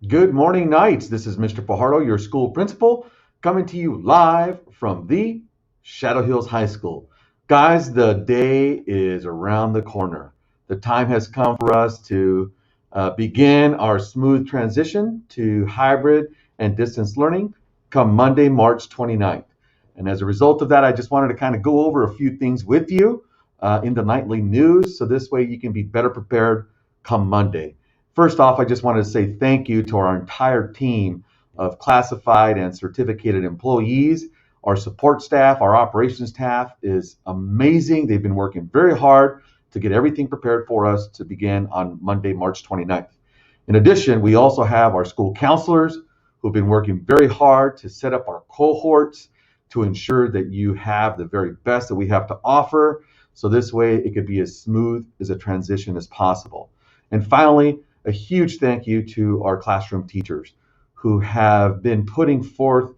Good morning, Knights. This is Mr. Fajardo, your school principal, coming to you live from the Shadow Hills High School. Guys, the day is around the corner. The time has come for us to begin our smooth transition to hybrid and distance learning come Monday, March 29th. And as a result of that, I just wanted to kind of go over a few things with you in the nightly news so this way you can be better prepared come Monday. First off, I just wanted to say thank you to our entire team of classified and certificated employees. Our support staff, our operations staff is amazing. They've been working very hard to get everything prepared for us to begin on Monday, March 29th. In addition, we also have our school counselors who've been working very hard to set up our cohorts to ensure that you have the very best that we have to offer. So this way it could be as smooth as a transition as possible. And finally, a huge thank you to our classroom teachers who have been putting forth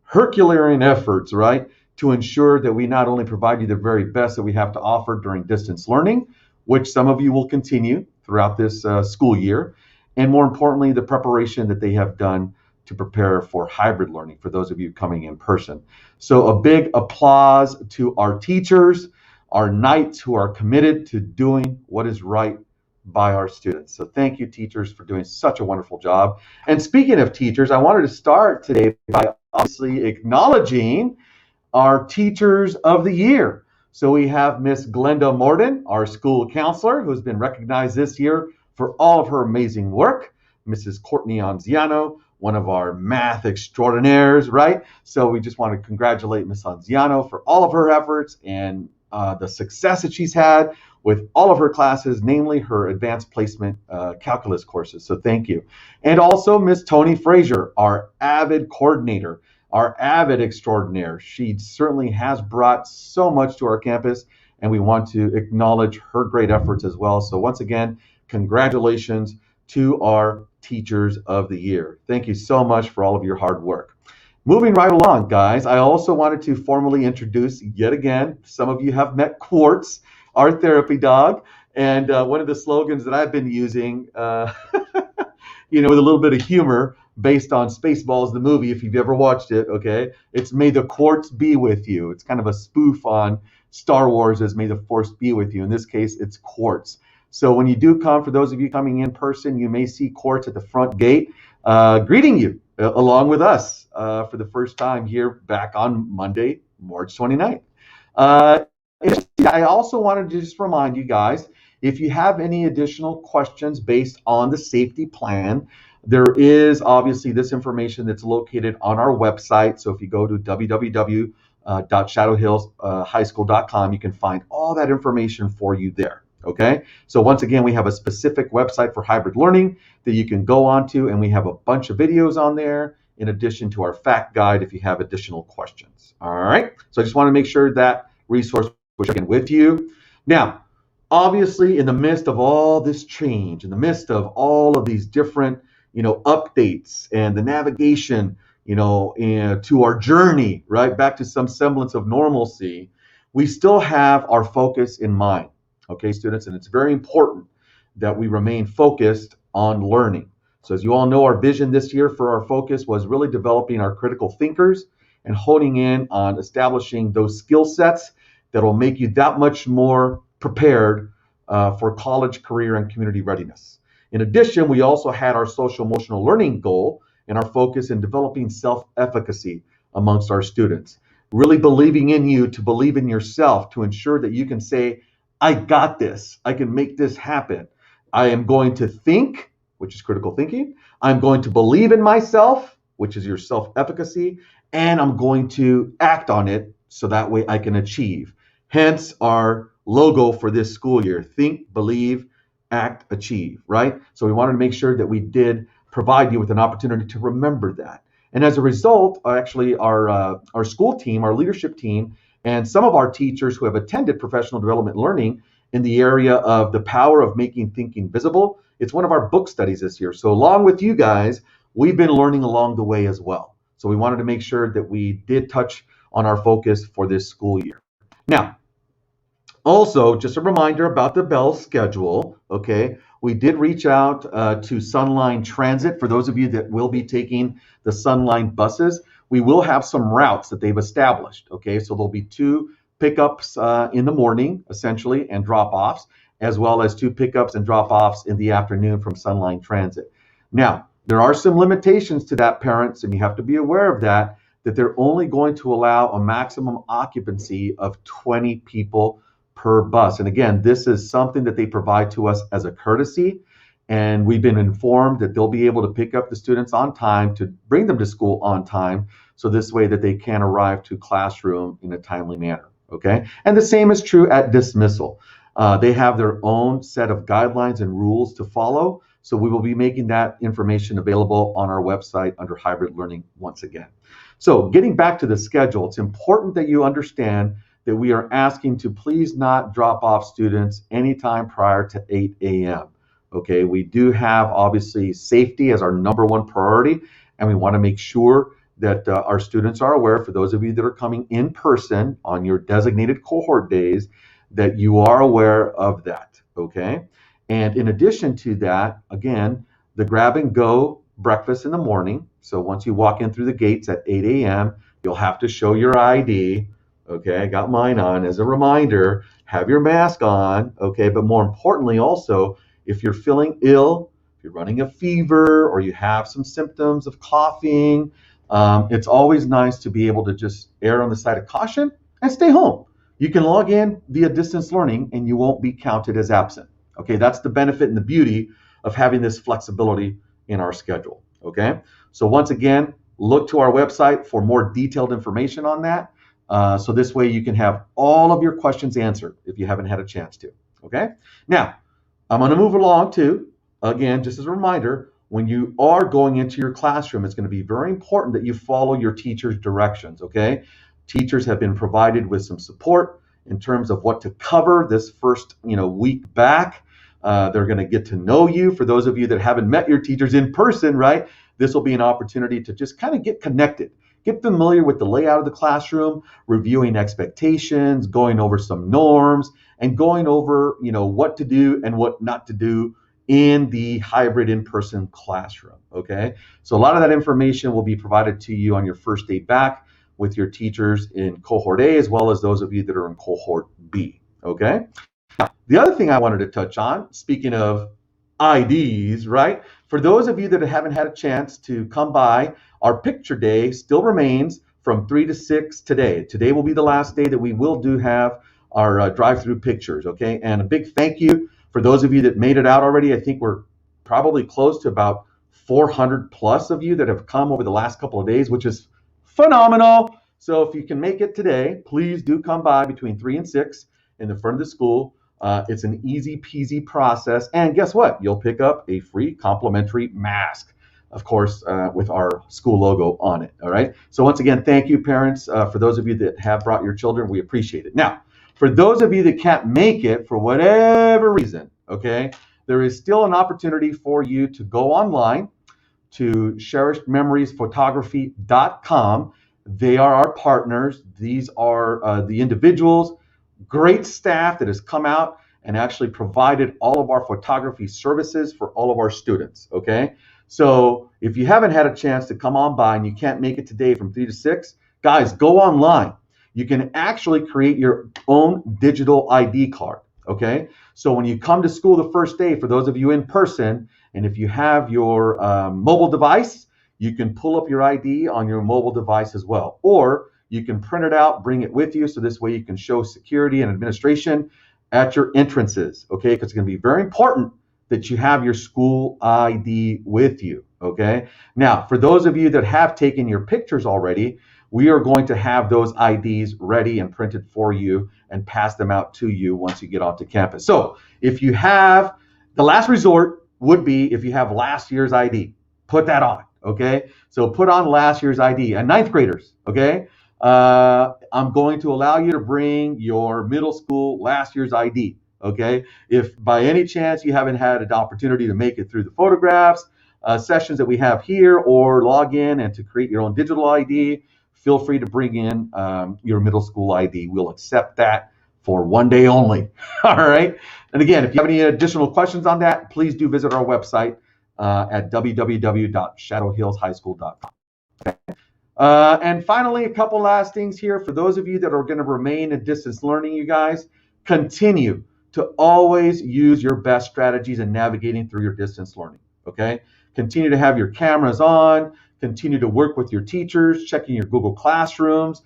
Herculean efforts, right, to ensure that we not only provide you the very best that we have to offer during distance learning, which some of you will continue throughout this school year, and more importantly, the preparation that they have done to prepare for hybrid learning for those of you coming in person. So a big applause to our teachers, our knights who are committed to doing what is right by our students. So thank you, teachers, for doing such a wonderful job. And speaking of teachers, I wanted to start today by obviously acknowledging our Teachers of the Year. So we have Miss Glenda Morden, our school counselor, who's been recognized this year for all of her amazing work. Mrs. Courtney Anziano, one of our math extraordinaires, right? So we just want to congratulate Miss Anziano for all of her efforts and the success that she's had with all of her classes, namely her advanced placement calculus courses. So thank you. And also Miss Tony Frazier, our avid coordinator, our avid extraordinaire. She certainly has brought so much to our campus, and we want to acknowledge her great efforts as well. So once again, congratulations to our Teachers of the Year. Thank you so much for all of your hard work. Moving right along, guys, I also wanted to formally introduce yet again, some of you have met Quartz, our therapy dog. And one of the slogans that I've been using, with a little bit of humor based on Spaceballs, the movie, if you've ever watched it, okay? It's May the Quartz be with you. It's kind of a spoof on Star Wars as May the Force be with you. In this case, it's Quartz. So when you do come, for those of you coming in person, you may see Quartz at the front gate greeting you along with us for the first time here back on Monday, March 29th. Uh, I also wanted to just remind you guys, if you have any additional questions based on the safety plan, there is obviously this information that's located on our website. So if you go to www.shadowhillshighschool.com, you can find all that information for you there. Okay. So once again, we have a specific website for hybrid learning that you can go onto, and we have a bunch of videos on there in addition to our fact guide if you have additional questions. All right. So I just want to make sure that resource was sharing with you. Now, obviously, in the midst of all this change, in the midst of all of these different, updates and the navigation, to our journey, right, back to some semblance of normalcy, we still have our focus in mind, okay, students? And it's very important that we remain focused on learning. So as you all know, our vision this year for our focus was really developing our critical thinkers and honing in on establishing those skill sets that will make you that much more prepared for college, career, and community readiness. In addition, we also had our social emotional learning goal and our focus in developing self-efficacy amongst our students, really believing in you to believe in yourself to ensure that you can say, I got this, I can make this happen. I am going to think, which is critical thinking. I'm going to believe in myself, which is your self-efficacy, and I'm going to act on it so that way I can achieve. Hence our logo for this school year: think, believe, act, achieve, right? So we wanted to make sure that we did provide you with an opportunity to remember that. And as a result, actually our school team, our leadership team, and some of our teachers who have attended professional development learning in the area of the power of making thinking visible, it's one of our book studies this year. So along with you guys, we've been learning along the way as well. So we wanted to make sure that we did touch on our focus for this school year. Now, also, just a reminder about the bell schedule, okay? we did reach out to Sunline Transit. For those of you that will be taking the Sunline buses, we will have some routes that they've established. Okay, so there'll be two pickups in the morning, essentially, and drop-offs, as well as two pickups and drop-offs in the afternoon from Sunline Transit. Now, there are some limitations to that, parents, and you have to be aware of that, that they're only going to allow a maximum occupancy of 20 people per bus. And again, this is something that they provide to us as a courtesy, and we've been informed that they'll be able to pick up the students on time to bring them to school on time, so this way that they can arrive to classroom in a timely manner. Okay, and the same is true at dismissal. They have their own set of guidelines and rules to follow, so we will be making that information available on our website under hybrid learning once again. So getting back to the schedule, it's important that you understand that we are asking to please not drop off students anytime prior to 8 a.m. Okay, we do have obviously safety as our number one priority, and we want to make sure that our students are aware, for those of you that are coming in person on your designated cohort days, that you are aware of that, okay? And in addition to that, again, the grab and go breakfast in the morning. So once you walk in through the gates at 8 a.m., you'll have to show your ID. Okay, I got mine on as a reminder. Have your mask on, okay? But more importantly also, if you're feeling ill, if you're running a fever, or you have some symptoms of coughing, it's always nice to be able to just err on the side of caution and stay home. You can log in via distance learning and you won't be counted as absent. Okay, that's the benefit and the beauty of having this flexibility in our schedule. Okay, so once again, look to our website for more detailed information on that. So this way you can have all of your questions answered if you haven't had a chance to. Okay, now I'm going to move along to, again, just as a reminder, when you are going into your classroom, it's going to be very important that you follow your teacher's directions, okay? Teachers have been provided with some support in terms of what to cover this first, week back. They're going to get to know you. For those of you that haven't met your teachers in person, right, this will be an opportunity to just kind of get connected, get familiar with the layout of the classroom, reviewing expectations, going over some norms, and going over, what to do and what not to do in the hybrid in-person classroom, okay? So a lot of that information will be provided to you on your first day back with your teachers in cohort A, as well as those of you that are in cohort B, okay? Now, the other thing I wanted to touch on, speaking of IDs, right? For those of you that haven't had a chance to come by, our picture day still remains from 3 to 6 today. Today will be the last day that we will have our DriveThru Pictures, okay? And a big thank you for those of you that made it out already. I think we're probably close to about 400 plus of you that have come over the last couple of days, which is phenomenal. So if you can make it today, please do come by between 3 and 6 in the front of the school. It's an easy peasy process. And guess what? You'll pick up a free complimentary mask, of course, with our school logo on it. All right. So once again, thank you, parents. For those of you that have brought your children, we appreciate it. Now, for those of you that can't make it for whatever reason, okay, there is still an opportunity for you to go online to cherishedmemoriesphotography.com. They are our partners. These are the individuals, great staff that has come out and actually provided all of our photography services for all of our students, okay? So if you haven't had a chance to come on by and you can't make it today from 3 to 6, guys, go online. You can actually create your own digital ID card, okay? So when you come to school the first day, for those of you in person, and if you have your mobile device, you can pull up your ID on your mobile device as well. Or you can print it out, bring it with you, so this way you can show security and administration at your entrances, okay? Because it's going to be very important that you have your school ID with you, okay? Now, for those of you that have taken your pictures already, we are going to have those IDs ready and printed for you and pass them out to you once you get onto campus. So if you have, the last resort would be if you have last year's ID, put that on, okay? So put on last year's ID. And ninth graders, okay? I'm going to allow you to bring your middle school last year's ID, okay? If by any chance you haven't had an opportunity to make it through the photographs, sessions that we have here, or log in and to create your own digital ID, feel free to bring in your middle school ID. We'll accept that for one day only. All right. And again, if you have any additional questions on that, please do visit our website at www.shadowhillshighschool.com. And finally, a couple last things here. For those of you that are going to remain in distance learning, you guys, continue to always use your best strategies in navigating through your distance learning, okay? Continue to have your cameras on, continue to work with your teachers, checking your Google Classrooms,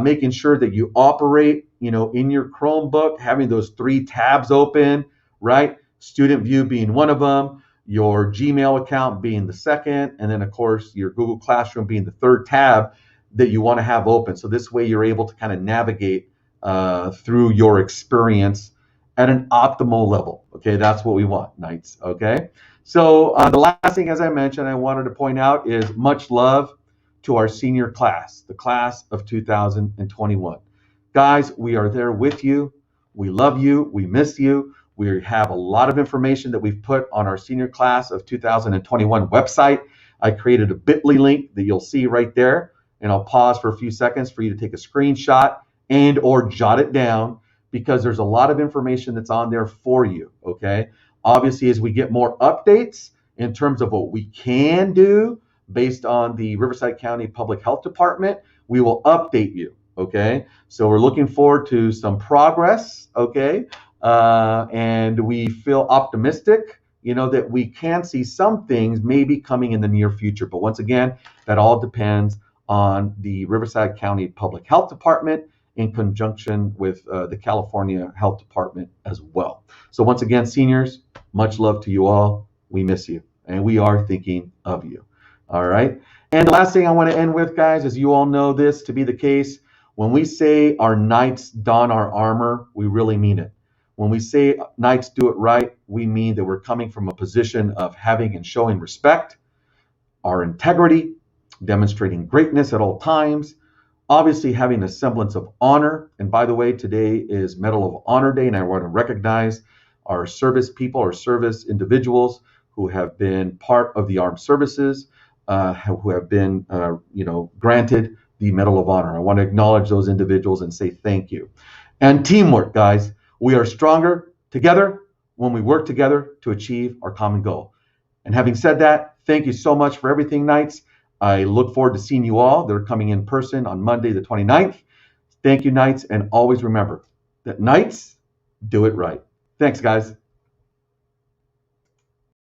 making sure that you operate, in your Chromebook, having those 3 tabs open, right? Student View being one of them, your Gmail account being the second, and then of course your Google Classroom being the third tab that you want to have open. So this way you're able to kind of navigate through your experience at an optimal level. Okay, that's what we want, Knights. Okay, so the last thing, as I mentioned, I wanted to point out is much love to our senior class, the class of 2021. Guys, we are there with you. We love you. We miss you. We have a lot of information that we've put on our senior class of 2021 website. I created a bit.ly link that you'll see right there, and I'll pause for a few seconds for you to take a screenshot and or jot it down, because there's a lot of information that's on there for you, okay? Obviously, as we get more updates in terms of what we can do based on the Riverside County Public Health Department, we will update you, okay? So we're looking forward to some progress, okay? And we feel optimistic, that we can see some things maybe coming in the near future. But once again, that all depends on the Riverside County Public Health Department in conjunction with the California Health Department as well. So once again, seniors, much love to you all. We miss you, and we are thinking of you. All right. And the last thing I want to end with, guys, is you all know this to be the case. When we say our Knights don our armor, we really mean it. When we say Knights do it right, we mean that we're coming from a position of having and showing respect, our integrity, demonstrating greatness at all times, obviously having a semblance of honor. And by the way, today is Medal of Honor Day, and I want to recognize our service people, our service individuals who have been part of the armed services, who have been, granted the Medal of Honor. I want to acknowledge those individuals and say thank you. And teamwork, guys. We are stronger together when we work together to achieve our common goal. And having said that, thank you so much for everything, Knights. I look forward to seeing you all. They're coming in person on Monday, the 29th. Thank you, Knights. And always remember that Knights do it right. Thanks, guys.